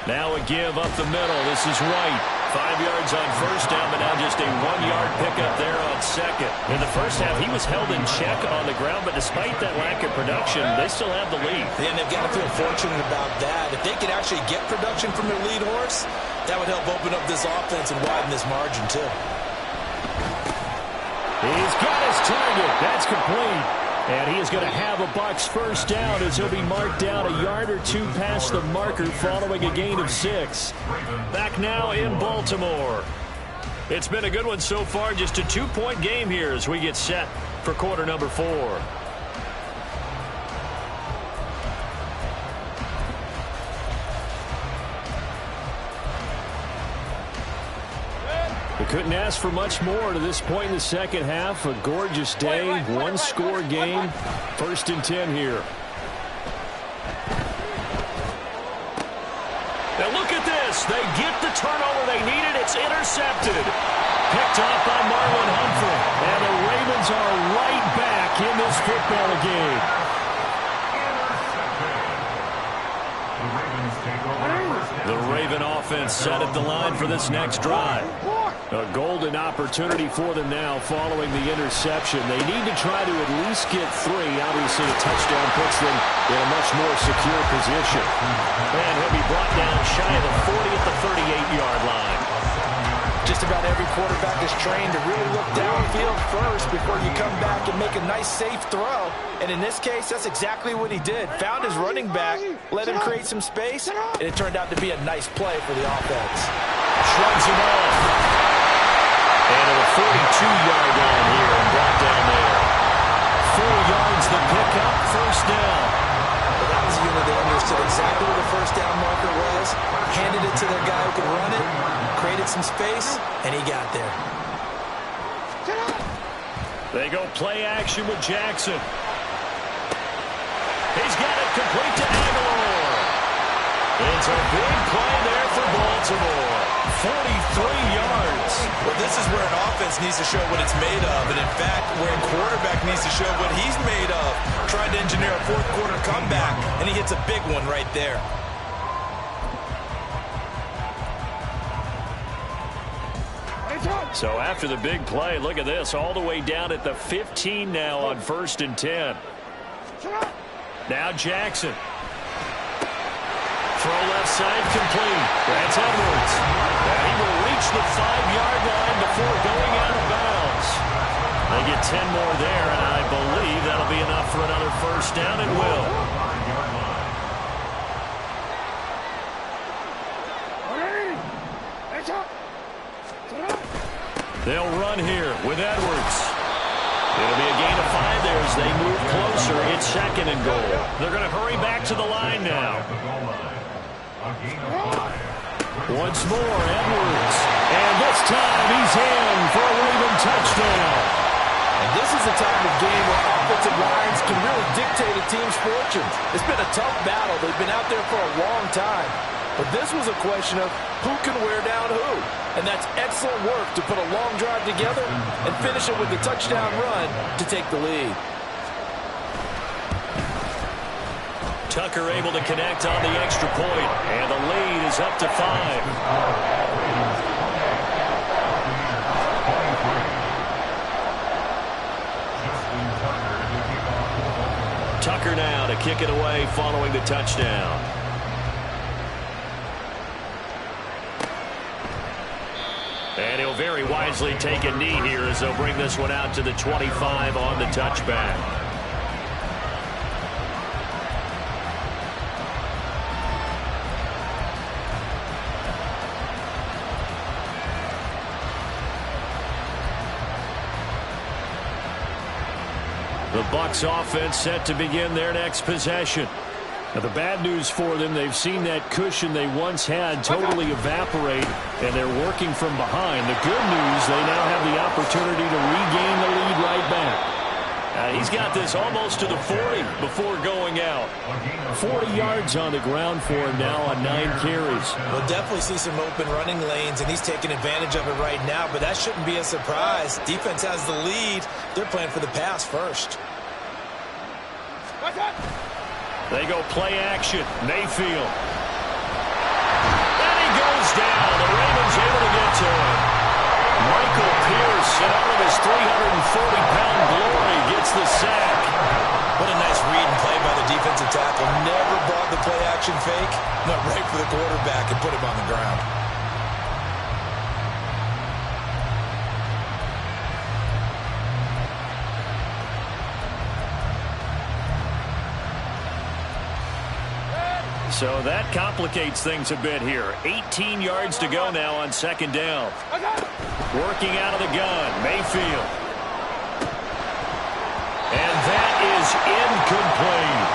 Now a give up the middle. This is White. 5 yards on 1st down, but now just a 1-yard pickup there on 2nd. In the first half, he was held in check on the ground, but despite that lack of production, they still have the lead. And they've got to feel fortunate about that. If they could actually get production from their lead horse, that would help open up this offense and widen this margin, too. He's got his target. That's complete. And he is going to have a Bucs first down as he'll be marked down a yard or 2 past the marker following a gain of 6. Back now in Baltimore. It's been a good one so far. Just a 2-point game here as we get set for quarter number 4. They couldn't ask for much more to this point in the second half. A gorgeous day, 1-score game. 1st and 10 here. Now look at this. They get the turnover they needed. It's intercepted. picked off by Marlon Humphrey. And the Ravens are right back in this football game. The Raven offense set at the line for this next drive. A golden opportunity for them now following the interception. They need to try to at least get 3. Obviously, a touchdown puts them in a much more secure position. And he'll be brought down shy of the 40 at the 38-yard line. Just about every quarterback is trained to really look downfield first before you come back and make a nice, safe throw. And in this case, that's exactly what he did. Found his running back, let him create some space, and it turned out to be a nice play for the offense. Shrugs him off. And at the 42-yard line here and brought down there. 4 yards the pickup, first down. Well, that was a unit that understood exactly where the first down marker was, handed it to their guy who could run it, created some space, and he got there. They go play action with Jackson. He's got it complete to Aguilar. It's a big play there for Baltimore. 43 yards. Well, this is where an offense needs to show what it's made of. And, in fact, where a quarterback needs to show what he's made of. Trying to engineer a fourth-quarter comeback, and he hits a big one right there. So after the big play, look at this, all the way down at the 15 now on 1st and 10. Now Jackson. Throw left side complete. That's Edwards. And he will reach the 5-yard line before going out of bounds. They get 10 more there, and I believe that'll be enough for another first down, and will. They'll run here with Edwards. It'll be a gain of 5 there as they move closer. It's 2nd and goal. They're going to hurry back to the line now. Once more, Edwards. And this time he's in for a Raven touchdown. And this is the type of game where offensive lines can really dictate a team's fortunes. It's been a tough battle. They've been out there for a long time. But this was a question of who can wear down who. And that's excellent work to put a long drive together and finish it with the touchdown run to take the lead. Tucker able to connect on the extra point, and the lead is up to 5. Tucker now to kick it away following the touchdown. And he'll very wisely take a knee here as they'll bring this one out to the 25 on the touchback. The Bucs offense set to begin their next possession. Now, the bad news for them, they've seen that cushion they once had totally evaporate, and they're working from behind. The good news, they now have the opportunity to regain the lead right back. He's got this almost to the 40 before going out. 40 yards on the ground for him now on 9 carries. We'll definitely see some open running lanes, and he's taking advantage of it right now, but that shouldn't be a surprise. Defense has the lead. They're playing for the pass first. They go play action. Mayfield. And he goes down. The Ravens able to get to him. Michael Pierce, in all of his 340-pound glory, gets the sack. What a nice read and play by the defensive tackle. Never brought the play action fake. Went right for the quarterback and put him on the ground. So that complicates things a bit here. 18 yards to go now on 2nd down. Working out of the gun, Mayfield. And that is incomplete.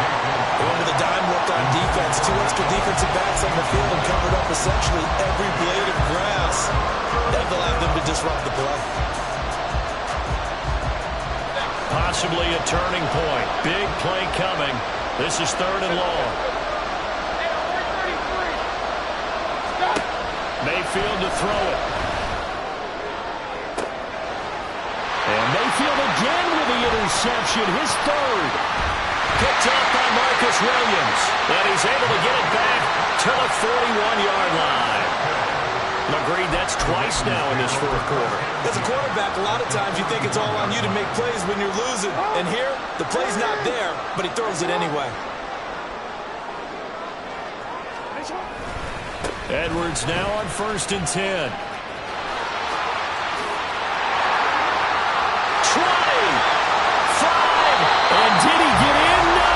Going to the dime look on defense. 2 extra defensive backs on the field and covered up essentially every blade of grass. That allowed them to disrupt the play. Possibly a turning point. Big play coming. This is 3rd and long. Mayfield to throw it. reception, his third. Picked off by Marcus Williams. And he's able to get it back to the 41-yard line. Agreed, that's twice now in this fourth quarter. As a quarterback, a lot of times you think it's all on you to make plays when you're losing. And here, the play's not there, but he throws it anyway. Edwards now on 1st and 10. And did he get in? No!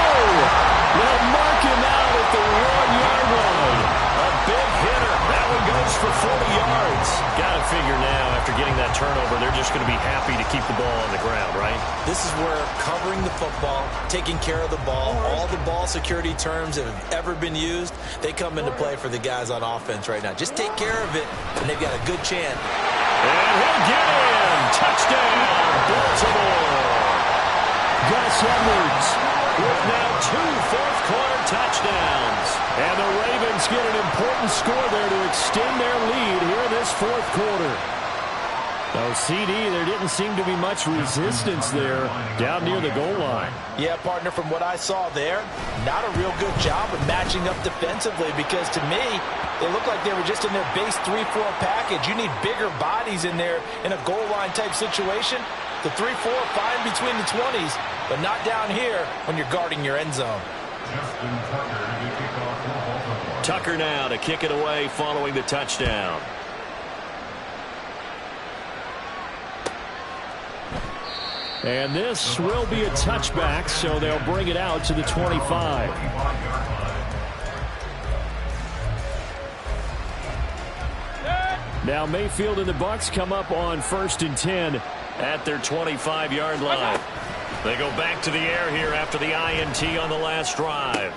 They'll mark him out at the 1-yard line. A big hitter. That one goes for 40 yards. Got to figure now, after getting that turnover, they're just going to be happy to keep the ball on the ground, right? This is where covering the football, taking care of the ball, all the ball security terms that have ever been used, they come into play for the guys on offense right now. Just take care of it, and they've got a good chance. And he'll get in. Touchdown, Baltimore. Gus Edwards with now 2 fourth-quarter touchdowns. And the Ravens get an important score there to extend their lead here in this fourth quarter. So, CD, there didn't seem to be much resistance there down near the goal line. Yeah, partner, from what I saw there, not a real good job of matching up defensively because, to me, they looked like they were just in their base 3-4 package. You need bigger bodies in there in a goal line type situation. The 3-4 fine between the 20s, but not down here when you're guarding your end zone. Tucker now to kick it away following the touchdown. And this will be a touchback, so they'll bring it out to the 25. Now Mayfield and the Bucs come up on 1st and 10 at their 25-yard line. They go back to the air here after the INT on the last drive.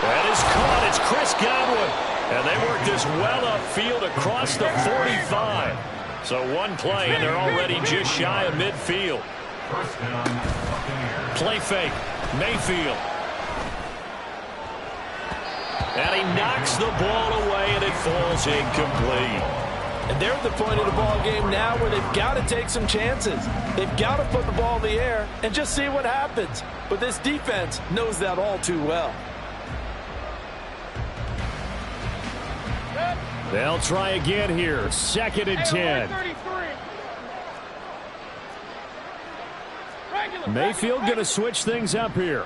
That is caught. It's Chris Godwin. And they work this well upfield across the 45. So one play, and they're already just shy of midfield. Play fake. Mayfield. And he knocks the ball away, and it falls incomplete. And they're at the point of the ball game now where they've got to take some chances. They've got to put the ball in the air and just see what happens. But this defense knows that all too well. They'll try again here. 2nd and 10. Mayfield going to switch things up here.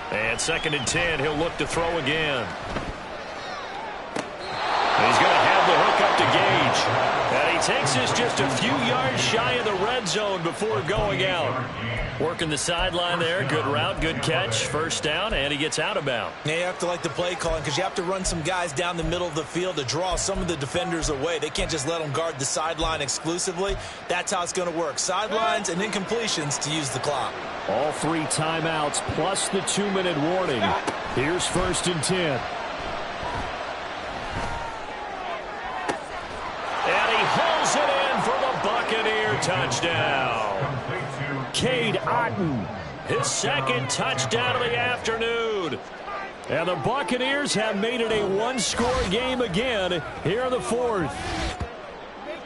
And 2nd and 10, he'll look to throw again. He's going to have the hook up to Gage. And he takes this just a few yards shy of the red zone before going out. Working the sideline there. Good route, good catch. First down, and he gets out of bounds. Yeah, you have to like the play calling because you have to run some guys down the middle of the field to draw some of the defenders away. They can't just let them guard the sideline exclusively. That's how it's going to work. Sidelines and incompletions to use the clock. All 3 timeouts plus the 2-minute warning. Here's 1st and 10. And he hauls it in for the Buccaneer touchdown. Cade Otton, his 2nd touchdown of the afternoon. And the Buccaneers have made it a 1-score game again here in the 4th.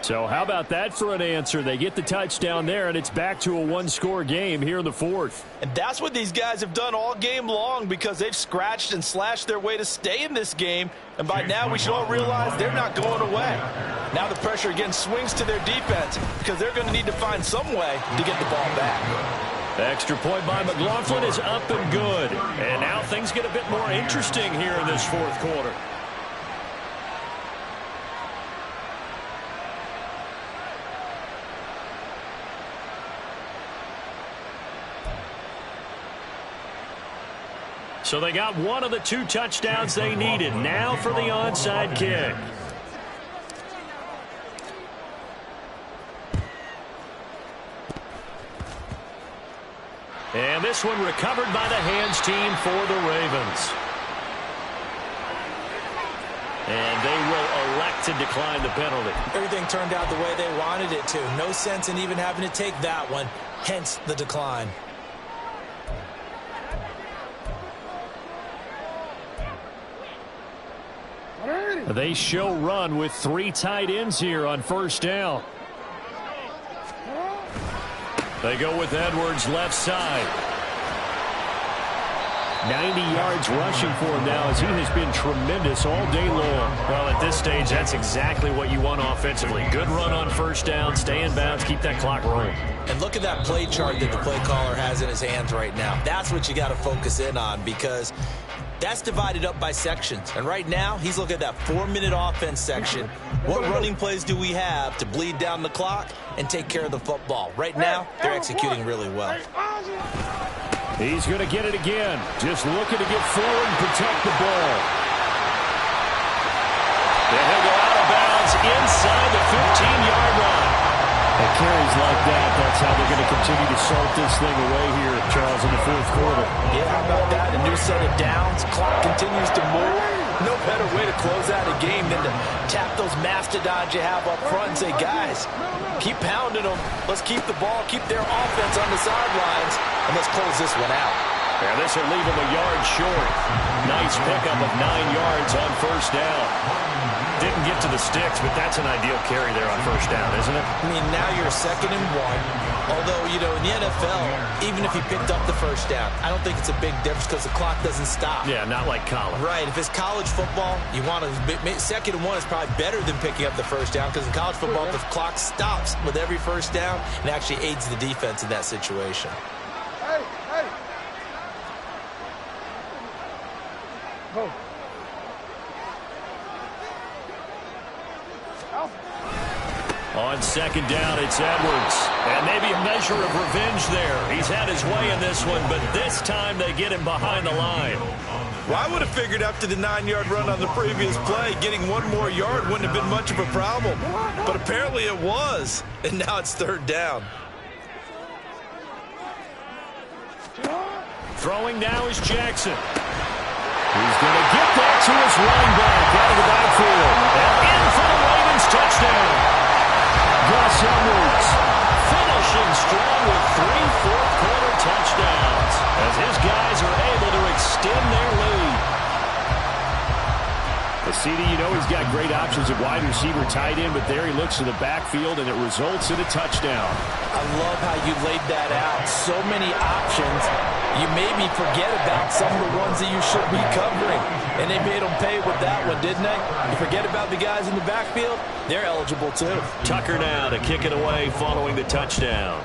So how about that for an answer? They get the touchdown there, and it's back to a 1-score game here in the 4th. And that's what these guys have done all game long because they've scratched and slashed their way to stay in this game. And by now, we should all realize they're not going away. Now the pressure again swings to their defense because they're going to need to find some way to get the ball back. The extra point by McLaughlin is up and good. And now things get a bit more interesting here in this 4th quarter. So they got one of the 2 touchdowns they needed. Now for the onside kick. And this one recovered by the hands team for the Ravens. And they will elect to decline the penalty. Everything turned out the way they wanted it to. No sense in even having to take that one, hence the decline. They show run with 3 tight ends here on first down. They go with Edwards left side. 90 yards rushing for him now as he has been tremendous all day long. Well, at this stage, that's exactly what you want offensively. Good run on first down, stay in bounds, keep that clock rolling. And look at that play chart that the play caller has in his hands right now. That's what you got to focus in on because that's divided up by sections. And right now, he's looking at that 4-minute offense section. What running plays do we have to bleed down the clock and take care of the football? Right now, they're executing really well. He's going to get it again. Just looking to get forward and protect the ball. And he'll go out of bounds inside the 15-yard line. At carries like that, that's how they're going to continue to salt this thing away here, Charles, in the fourth quarter. Yeah, how about that? A new set of downs. Clock continues to move. No better way to close out a game than to tap those mastodons you have up front and say, guys, keep pounding them. Let's keep the ball, keep their offense on the sidelines, and let's close this one out. And this will leave him a yard short. Nice pickup of 9 yards on first down. Didn't get to the sticks, but that's an ideal carry there on first down, isn't it? I mean, now you're 2nd and 1. Although, you know, in the NFL, even if he picked up the first down, I don't think it's a big difference because the clock doesn't stop. Yeah, not like college. Right. If it's college football, you want to 2nd and 1 is probably better than picking up the first down because in college football, the clock stops with every first down and actually aids the defense in that situation. Go. On 2nd down, it's Edwards. And maybe a measure of revenge there. He's had his way in this one, but this time they get him behind the line. Well, I would have figured after the 9-yard run on the previous play, getting 1 more yard wouldn't have been much of a problem. But apparently it was. And now it's 3rd down. Throwing now is Jackson. He's going to get that to his running back out of the backfield. And in for the Ravens touchdown. Gus Edwards finishing strong with 3 fourth-quarter touchdowns as his guys are able to extend their lead. The CD, you know he's got great options at wide receiver, tight end, but there he looks to the backfield, and it results in a touchdown. I love how you laid that out. So many options. You maybe forget about some of the ones that you should be covering. And they made them pay with that one, didn't they? You forget about the guys in the backfield, they're eligible too. Tucker now to kick it away following the touchdown.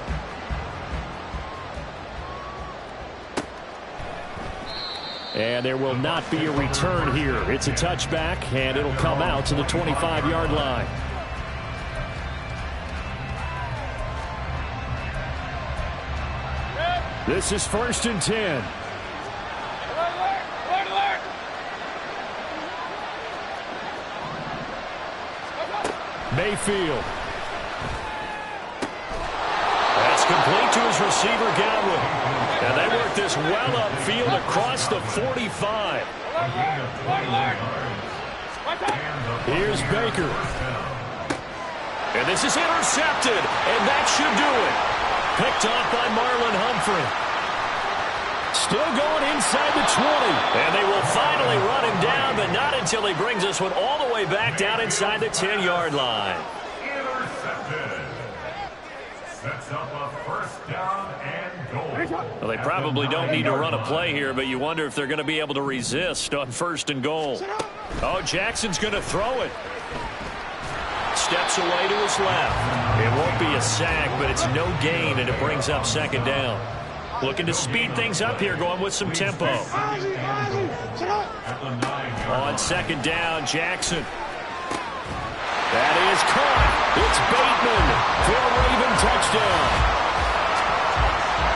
And there will not be a return here. It's a touchback, and it'll come out to the 25-yard line. This is 1st and 10. Mayfield. That's complete to his receiver, Godwin. And they work this well upfield across the 45. Here's Baker. And this is intercepted, and that should do it. Picked off by Marlon Humphrey. Still going inside the 20. And they will finally run him down, but not until he brings this one all the way back down inside the 10-yard line. Intercepted. Sets up a first down and goal. Well, they probably don't need to run a play here, but you wonder if they're going to be able to resist on 1st and goal. Oh, Jackson's going to throw it. Steps away to his left. It won't be a sack, but it's no gain, and it brings up 2nd down. Looking to speed things up here, going with some tempo. On 2nd down, Jackson. That is caught. It's Bateman for a Raven touchdown.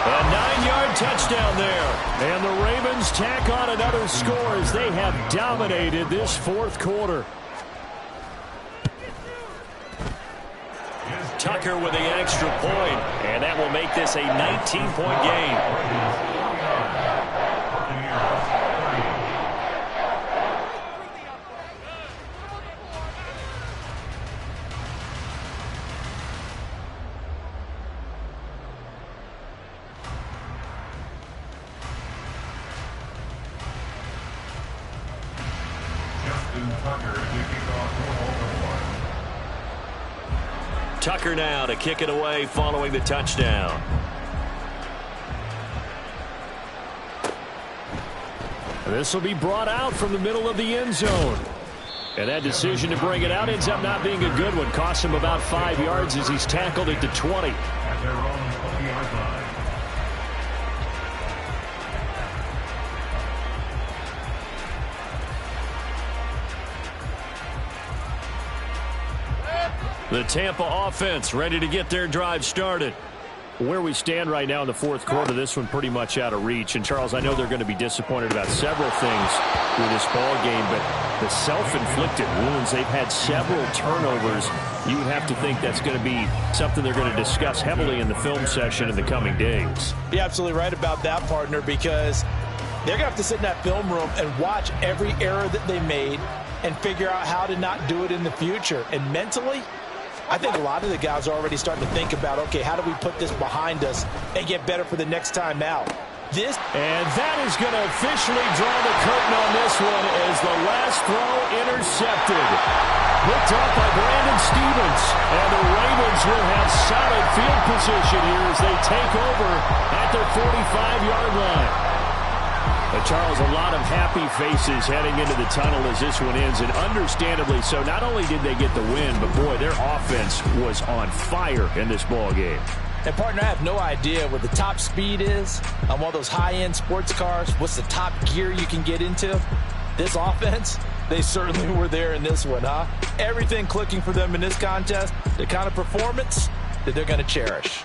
A 9-yard touchdown there. And the Ravens tack on another score as they have dominated this fourth quarter. Tucker with the extra point, and that will make this a 19-point game. Justin Tucker to kick off for Baltimore. Tucker now to kick it away following the touchdown. This will be brought out from the middle of the end zone. And that decision to bring it out ends up not being a good one. Costs him about 5 yards as he's tackled at the 20. At their own 20-yard line. The Tampa offense ready to get their drive started. Where we stand right now in the fourth quarter, this one pretty much out of reach. And, Charles, I know they're going to be disappointed about several things with this ball game, but the self-inflicted wounds, they've had several turnovers. You would have to think that's going to be something they're going to discuss heavily in the film session in the coming days. You're absolutely right about that, partner, because they're going to have to sit in that film room and watch every error that they made and figure out how to not do it in the future. And mentally, I think a lot of the guys are already starting to think about, okay, how do we put this behind us and get better for the next time out? And that is going to officially draw the curtain on this one as the last throw intercepted. Picked up by Brandon Stephens. And the Ravens will have solid field position here as they take over at their 45-yard line. But Charles, a lot of happy faces heading into the tunnel as this one ends, and understandably so. Not only did they get the win, but boy, their offense was on fire in this ball game. And, partner, I have no idea what the top speed is on one of those high-end sports cars. What's the top gear you can get into? This offense, they certainly were there in this one, huh? Everything clicking for them in this contest, the kind of performance that they're going to cherish.